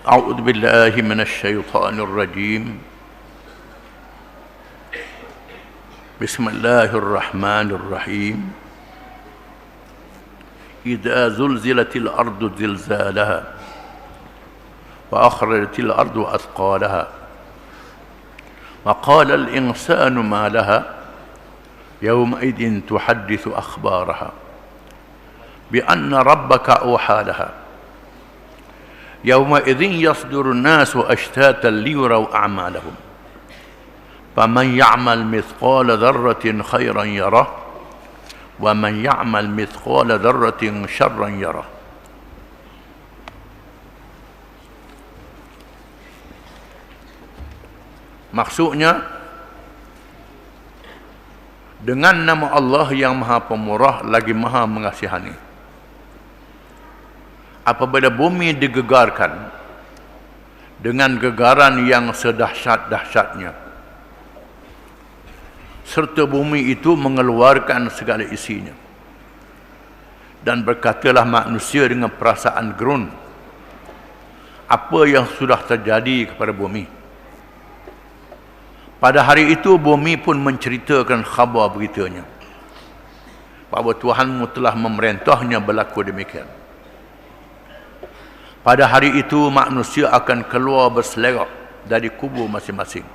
أعوذ بالله من الشيطان الرجيم. بسم الله الرحمن الرحيم. إذا زلزلت الأرض زلزالها وأخرجت الأرض أثقالها وقال الإنسان ما لها يومئذ تحدث أخبارها بأن ربك أوحى لها يومئذ يصدر الناس أشتاتا ليروا أعمالهم فمن يعمل مثقال ذرة خيرا يره ومن يعمل مثقال ذرة شرا يره. Maksudnya, dengan nama Allah yang Maha Pemurah lagi Maha Mengasihani, apabila bumi digegarkan dengan gegaran yang sedahsyat-dahsyatnya, serta bumi itu mengeluarkan segala isinya, dan berkatalah manusia dengan perasaan gerun apa yang sudah terjadi kepada bumi. Pada hari itu bumi pun menceritakan khabar beritanya, bahawa Tuhanmu telah memerintahnya berlaku demikian. Pada hari itu manusia akan keluar berselerak dari kubur masing-masing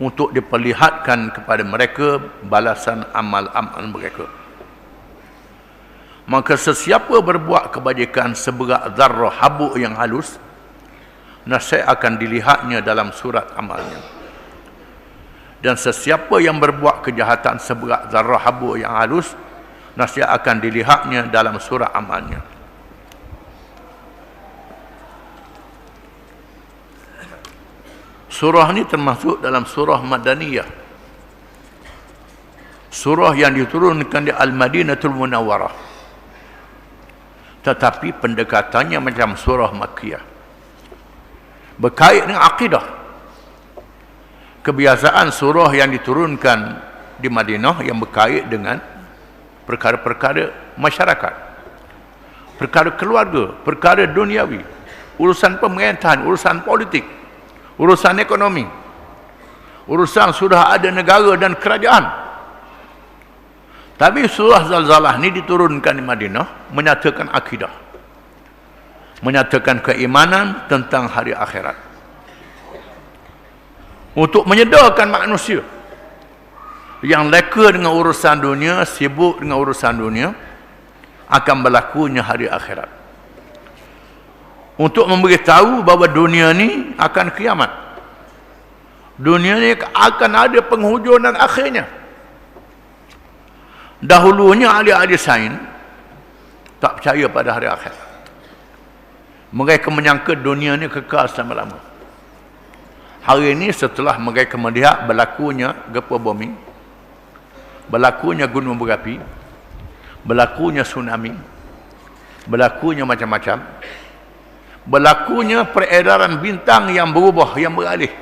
untuk diperlihatkan kepada mereka balasan amal-amal mereka. Maka sesiapa berbuat kebajikan seberat zarrah habuk yang halus, nasib akan dilihatnya dalam surat amalnya. Dan sesiapa yang berbuat kejahatan seberat zarrah habuk yang halus, nasib akan dilihatnya dalam surat amalnya. Surah ini termasuk dalam surah Madaniyah, surah yang diturunkan di Al-Madinatul Munawwarah, tetapi pendekatannya macam surah Makkiyah, berkait dengan akidah. Kebiasaan surah yang diturunkan di Madinah yang berkait dengan perkara-perkara masyarakat, perkara keluarga, perkara duniawi, urusan pemerintahan, urusan politik, urusan ekonomi, urusan sudah ada negara dan kerajaan. Tapi surah Zalzalah ini diturunkan di Madinah menyatakan akidah, menyatakan keimanan tentang hari akhirat, untuk menyedarkan manusia yang leka dengan urusan dunia, sibuk dengan urusan dunia, akan berlakunya hari akhirat, untuk memberitahu bahawa dunia ni akan kiamat, dunia ni akan ada penghujung dan akhirnya. Dahulunya ahli-ahli sains tak percaya pada hari akhirat. Mereka menyangka dunia ni kekal selama-lama. Hari ini setelah mereka melihat berlakunya gempa bumi, berlakunya gunung berapi, berlakunya tsunami, berlakunya macam-macam, berlakunya peredaran bintang yang berubah, yang beralih,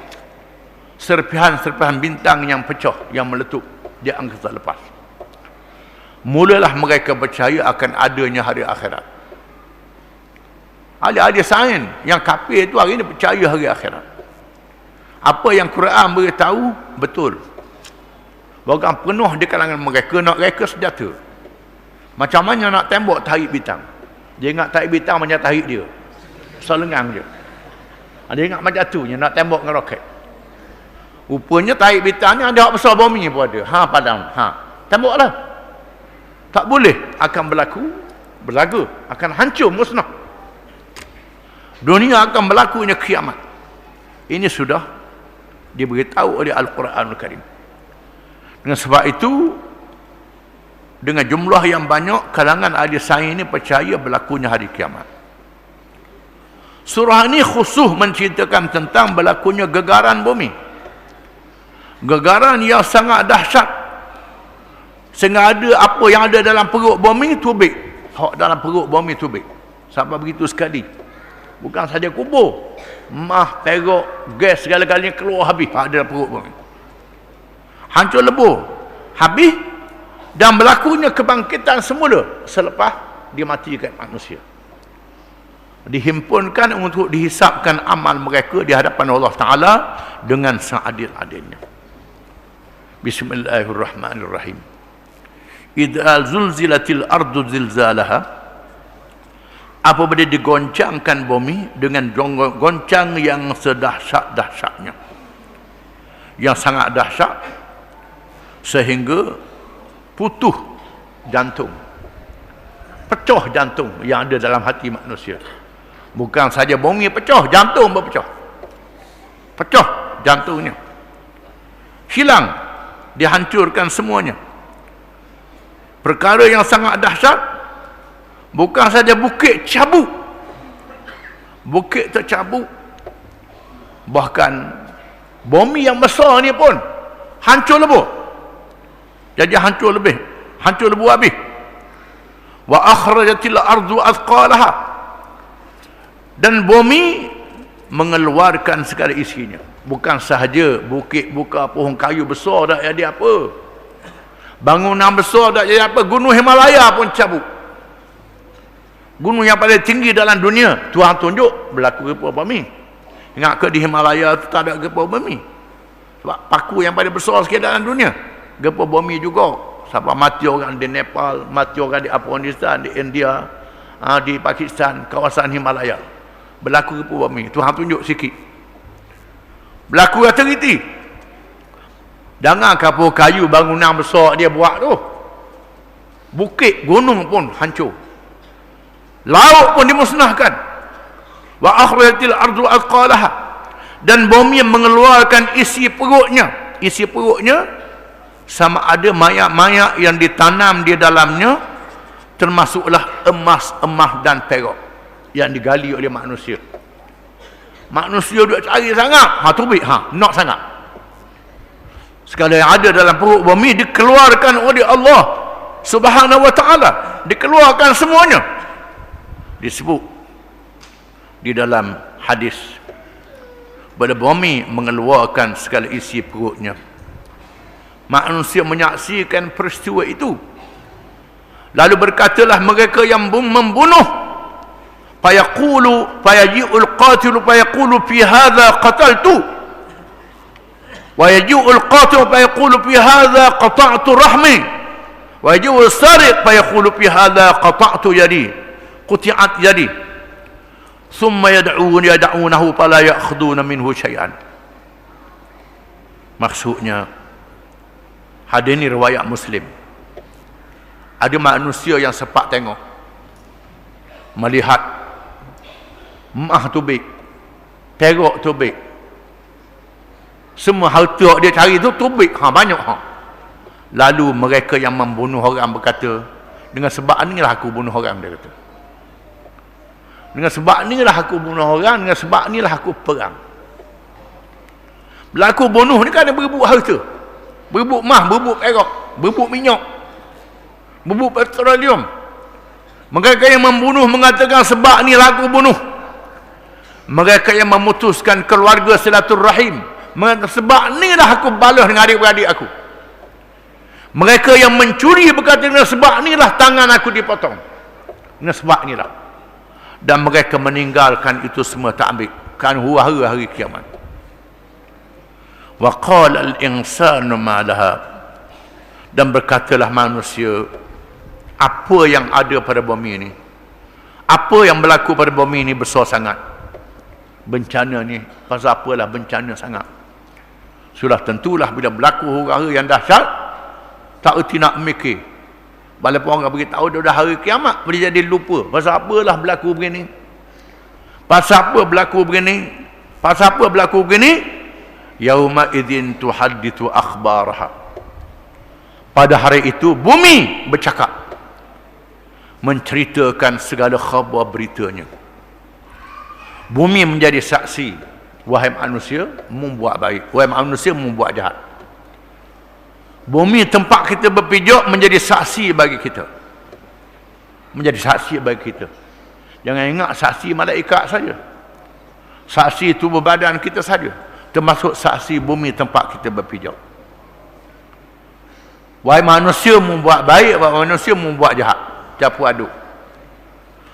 serpihan-serpihan bintang yang pecah, yang meletup di angkasa lepas, mulalah mereka percaya akan adanya hari akhirat. Ahli-ahli sains yang kafir itu hari ini percaya hari akhirat. Apa yang Quran beritahu betul. Bahkan penuh di kalangan mereka nak reka senjata. Macam mana nak tembak tarik bintang. Dia ingat tarik bintang macam tarik dia, selengang je. Dia ingat macam tu je nak tembak dengan roket. Rupanya tarik bintang ni ada hak besar bumi pun ada. Padam. Tembaklah. Tak boleh, akan berlaku, akan hancur, musnah. Dunia akan berlakunya kiamat. Ini sudah diberitahu oleh Al-Quranul Karim. Dengan sebab itu, dengan jumlah yang banyak, kalangan ahli sains ini percaya berlakunya hari kiamat. Surah ini khusus menceritakan tentang berlakunya gegaran bumi, gegaran yang sangat dahsyat, sehingga ada apa yang ada dalam perut bumi tubik. Hak dalam perut bumi tubik. Sampai begitu sekali. Bukan saja kubur, mah, perak, gas, segala-galanya keluar habis ada dalam perut bumi. Hancur lebur, habis, dan berlakunya kebangkitan semula selepas dimatikan manusia. dihimpunkan untuk dihisapkan amal mereka di hadapan Allah Ta'ala dengan seadil-adilnya. Bismillahirrahmanirrahim. Idza zulzilatil ardu zilzalaha, apabila digoncangkan bumi dengan goncang yang sedahsyat-dahsyatnya, yang sangat dahsyat sehingga putus jantung, pecah jantung yang ada dalam hati manusia. Bukan saja bumi pecah, jantung berpecah, pecah jantungnya, hilang, dihancurkan semuanya. Perkara yang sangat dahsyat, bukan saja bukit cabut, bukit tercabut, bahkan bumi yang besar ni pun hancur lebur. Jadi hancur lebur habis. Wa akhrajatil ardu athqalaha, dan bumi mengeluarkan segala isinya. Bukan sahaja bukit buka pohon kayu besar dah jadi apa, bangunan besar dah jadi apa, gunung Himalaya pun cabut. Gunung yang paling tinggi dalam dunia, Tuhan tunjuk berlaku gempa bumi. Ingat ke di Himalaya tu tak ada gempa bumi? Sebab paku yang paling besar sikit dalam dunia, gempa bumi juga. Sampai mati orang di Nepal, mati orang di Afghanistan, di India, di Pakistan, kawasan Himalaya. Berlaku gempa bumi. Tuhan tunjuk sikit. Berlaku rata-rata. Jangan kapur kayu bangunan besar dia buat tu, bukit gunung pun hancur, laut pun dimusnahkan. Wa akhrajatil ardu athqalaha, dan bumi mengeluarkan isi perutnya. Isi perutnya sama ada mayat-mayat yang ditanam di dalamnya, termasuklah emas dan perak yang digali oleh manusia. Manusia duk cari sangat, tubik, nak sangat. Segala yang ada dalam perut bumi dikeluarkan oleh Allah Subhanahu wa ta'ala, dikeluarkan semuanya. Disebut di dalam hadis, bila bumi mengeluarkan segala isi perutnya, manusia menyaksikan peristiwa itu, lalu berkatalah mereka yang membunuh, fayaji'ul qatilu fayaqulu fi hadha qataltu, ويجيء القاطع فيقول في هذا قطعت رحمي، ويجيء السارق فيقول في هذا قطعت يدي، قطعت يدي، ثم يدعونه فلا يأخذون منه شيئا. Maksudnya, hadis ini riwayat Muslim. Ada manusia yang sepak tengok, melihat emas tubik, perak tubik, semua harta dia cari tu tubik, banyak. Lalu mereka yang membunuh orang berkata, dengan sebab inilah aku bunuh orang, dia kata. Dengan sebab inilah aku bunuh orang, dengan sebab inilah aku perang. Berlaku bunuh ni kan ada berebut harta, berebut emas, berebut perak, berebut minyak, berebut petroleum. Mereka yang membunuh mengatakan sebab inilah aku bunuh. Mereka yang memutuskan keluarga silaturrahim, sebab ni lah aku balas dengan adik-beradik aku. Mereka yang mencuri berkata, dengan sebab ni lah tangan aku dipotong, dengan sebab ni lah. Dan mereka meninggalkan itu semua, tak ambil, kan huru-hara hari kiamat. Wa qala al-insanu ma laha, dan berkatalah manusia, apa yang ada pada bumi ini, apa yang berlaku pada bumi ini besar sangat. Bencana ni pasal apalah bencana sangat. Sudah tentulah bila berlaku huru-hara yang dahsyat, tak erti nak mikir. Walaupun orang beritahu dah hari kiamat, boleh jadi lupa. Pasal apalah berlaku begini? Pasal apa berlaku begini? Pasal apa berlaku begini? Yauma idzin tuhaddithu akhbaraha. Pada hari itu bumi bercakap, menceritakan segala khabar beritanya. Bumi menjadi saksi. Wahai manusia, membuat baik, wahai manusia, membuat jahat. Bumi tempat kita berpijak menjadi saksi bagi kita, menjadi saksi bagi kita. Jangan ingat saksi malaikat saja, saksi tubuh badan kita saja, termasuk saksi bumi tempat kita berpijak. Wahai manusia, membuat baik, wahai manusia, membuat jahat. Campur aduk.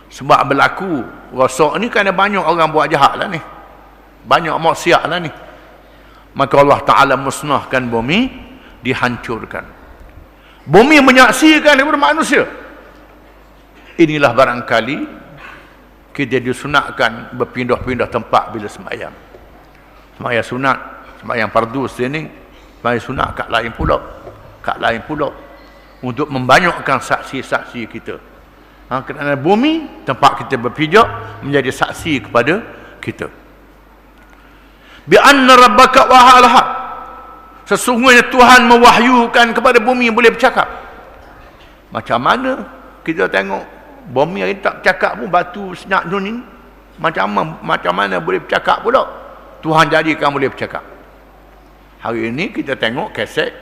Sebab berlaku rosak ni kerana banyak orang buat jahat lah ni. Banyak maksiat lah ni. Maka Allah Ta'ala musnahkan bumi, dihancurkan. Bumi menyaksikan daripada manusia. Inilah barangkali kita disunatkan berpindah-pindah tempat bila sembahyang. Sembahyang sunat, sembahyang fardu sini, sembahyang sunat kat lain pula. Untuk membanyakkan saksi-saksi kita. Kerana bumi, tempat kita berpijak, menjadi saksi kepada kita. Bi'anna rabbaka wahalaha. Sesungguhnya Tuhan mewahyukan kepada bumi boleh bercakap. Macam mana kita tengok bumi hari tak bercakap pun, batu senyap ni macam mana boleh bercakap pula? Tuhan jadikan boleh bercakap. Hari ini kita tengok kaset.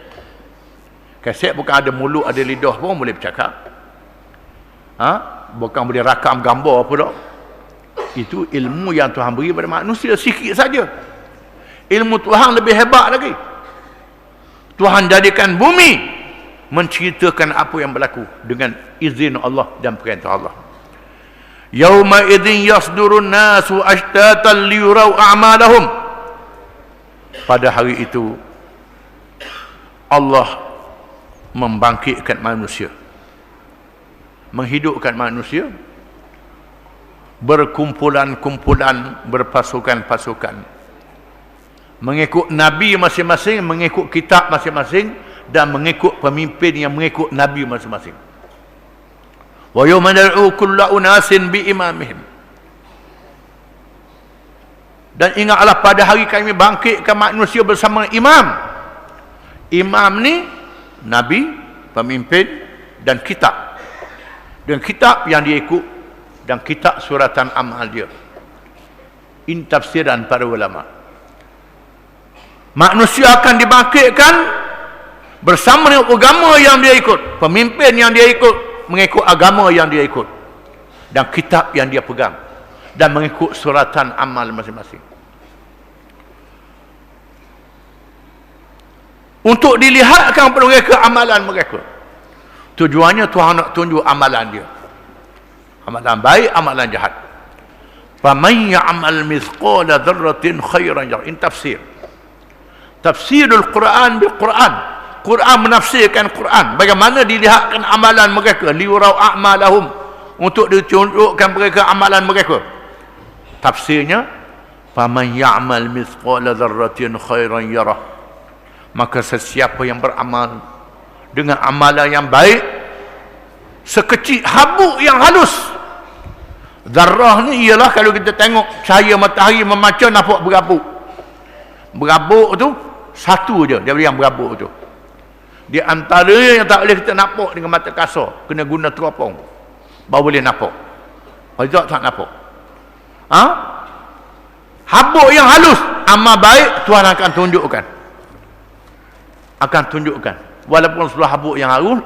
Kaset bukan ada mulut, ada lidah pun boleh bercakap. Bukan boleh rakam gambar pula. Itu ilmu yang Tuhan beri pada manusia sikit saja. Ilmu Tuhan lebih hebat lagi. Tuhan jadikan bumi menceritakan apa yang berlaku dengan izin Allah dan perintah Allah. Yauma idzin yasdurun nasu ashtatan liyurau a'malahum. Pada hari itu Allah membangkitkan manusia, menghidupkan manusia, berkumpulan-kumpulan, berpasukan-pasukan, mengikut nabi masing-masing, mengikut kitab masing-masing, dan mengikut pemimpin yang mengikut nabi masing-masing. Wa yawma nad'u kulla unasin bi imamihim. Dan ingatlah pada hari kami bangkitkan manusia bersama imam. Imam ni nabi, pemimpin dan kitab. Dan kitab yang dia ikut, dan kitab suratan amal dia. Ini tafsiran para ulama. Manusia akan dibangkitkan bersama dengan agama yang dia ikut, pemimpin yang dia ikut, mengikut agama yang dia ikut, dan kitab yang dia pegang, dan mengikut suratan amal masing-masing. Untuk dilihatkan kepada mereka amalan mereka. Tujuannya Tuhan nak tunjuk amalan dia. Amalan baik, amalan jahat. Faman ya'mal mithqala dzarratin khairan yarah. Ini tafsir. Tafsirul Quran bil Quran. Quran menafsirkan Quran. Bagaimana dilihatkan amalan mereka. Liurau a'malahum. Untuk ditunjukkan mereka amalan mereka. Tafsirnya, faman ya'mal mithqala dzarratin khairan yarah. Maka sesiapa yang beramal dengan amalan yang baik, sekecil habuk yang halus. Zarrah ni ialah kalau kita tengok cahaya matahari memancar, nampak berabuk. Berabuk tu satu je daripada yang berabuk tu. Di antaranya yang tak boleh kita nampak dengan mata kasar, kena guna teropong baru boleh nampak. Kalau tak nampak. Habuk yang halus, amal baik Tuhan akan tunjukkan. Walaupun sebelah habuk yang halus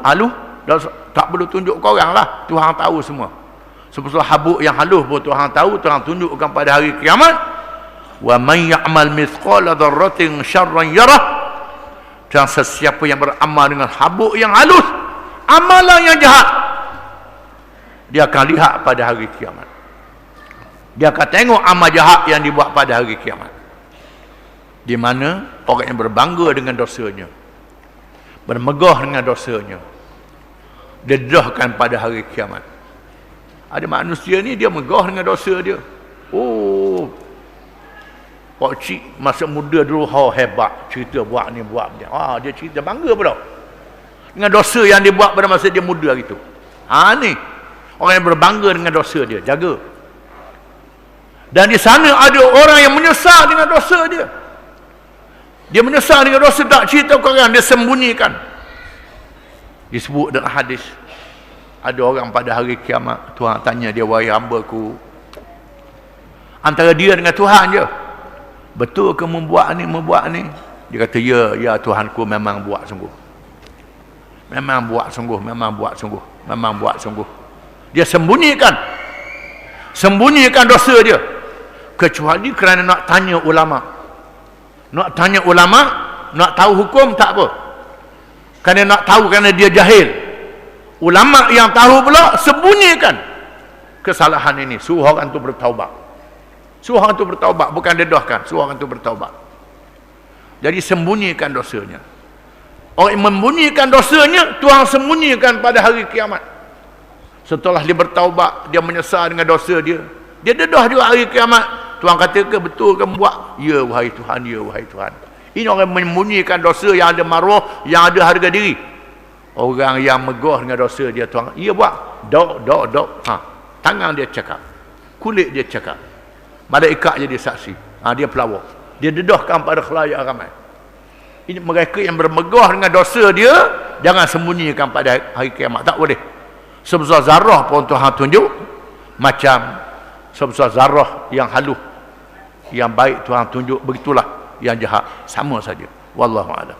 tak perlu tunjuk ke orang lah, Tuhan tahu semua. Sebelah habuk yang halus pun Tuhan tahu, Tuhan tunjukkan pada hari kiamat. Wa man ya'mal mithqala dzarratin syarran yarah. Dan sesiapa yang beramal dengan habuk yang halus, amalan yang jahat, dia akan lihat pada hari kiamat. Dia akan tengok amal jahat yang dibuat pada hari kiamat. Di mana orang yang berbangga dengan dosanya, bermegah dengan dosanya, dedahkan pada hari kiamat. Ada manusia ni dia megah dengan dosa dia. Oh, pak cik masa muda dulu hebat, cerita buat ni buat ni. Dia cerita bangga pula dengan dosa yang dia buat pada masa dia muda gitu. Ni orang yang berbangga dengan dosa dia, jaga. Dan di sana ada orang yang menyesal dengan dosa dia. Dia menyesal dengan dosa, tak cerita ke orang, dia sembunyikan. Disebut dalam hadis, ada orang pada hari kiamat, Tuhan tanya dia, wahai hamba-Ku, antara dia dengan Tuhan je, betul ke membuat ni? Dia kata, ya Tuhan-Ku memang buat sungguh. Memang buat sungguh. Dia sembunyikan dosa dia, kecuali kerana nak tanya ulama. Nak tahu hukum tak apa. Kerana nak tahu, kerana dia jahil. Ulama yang tahu pula sembunyikan. kesalahan ini, suruh orang tu bertaubat. Suruh orang tu bertaubat, bukan dedahkan, suruh orang tu bertaubat. Jadi sembunyikan dosanya. Orang yang membunyikan dosanya, Tuhan sembunyikan pada hari kiamat. Setelah dia bertaubat, dia menyesal dengan dosa dia, dia dedah juga hari kiamat. Tuhan kata ke betul kamu buat? Ya wahai Tuhan, ya wahai Tuhan. Ini orang yang menyembunyikan dosa, yang ada maruah, yang ada harga diri. Orang yang megah dengan dosa dia, Tuhan, ia buat dok. Tangan dia cakap, kulit dia cakap, malaikat jadi saksi. Dia pelawak, dia dedahkan pada khalayak ramai. Ini mereka yang bermegah dengan dosa dia, jangan sembunyikan pada hari kiamat, tak boleh. Sebesar zarah pun Tuhan tunjuk, macam sebesar zarah yang halus, yang baik Tuhan tunjuk, begitulah yang jahat, sama saja. Wallahu a'lam.